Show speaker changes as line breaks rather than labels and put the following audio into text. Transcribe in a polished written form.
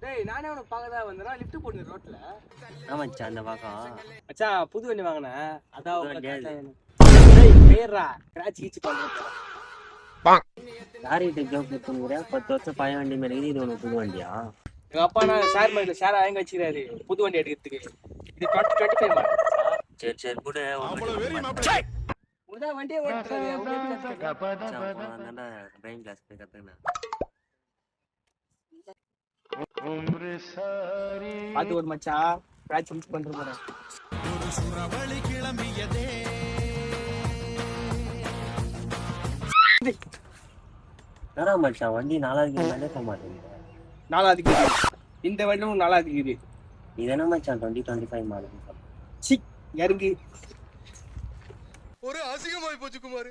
டேய் நானே உனக்கு பார்க்கதான் வந்தேன். லிஃப்ட் போடுங்க ரோட்ல.
ஆமாச்சா அந்த பக்கம்.
மச்சான் புது வண்டி வாங்கினேன். அதான்
வண்டியாது.
டேய் பேர்ரா கிராச் கீச்சு பண்றேன்.
யார்கிட்ட ஜோக் பண்ணுற? 10 வருஷம் பழைய வண்டி மேலே இது உனக்கு புது வண்டியா?
எங்க அப்பா நான் ஷேர் மார்க்கெட்ல ஷேர் வாங்கி வச்சுக்கிறாரு புது வண்டி எடுக்கிறதுக்கு. இது 2025 மாடல்.
சரி சரி கூட
உதா வண்டியே ஓட்டுறாரு.
ட்ரைவிங் கிளாஸ் போய் கற்றுக்கினேன்.
அது ஒரு மச்சான் கிராச் கீச்சு பண்ற போறேன்.
என்னடா மச்சான் வண்டி 4 போக மாட்டேங்குது.
நாலாவதுக்கு இந்த வண்டியும் நாலாவதுக்கு இது.
இது என்ன மச்சான் 2025 மாடல்?
சி இறங்கி
ஒரு அசிங்கமாய் போச்சு குமார்.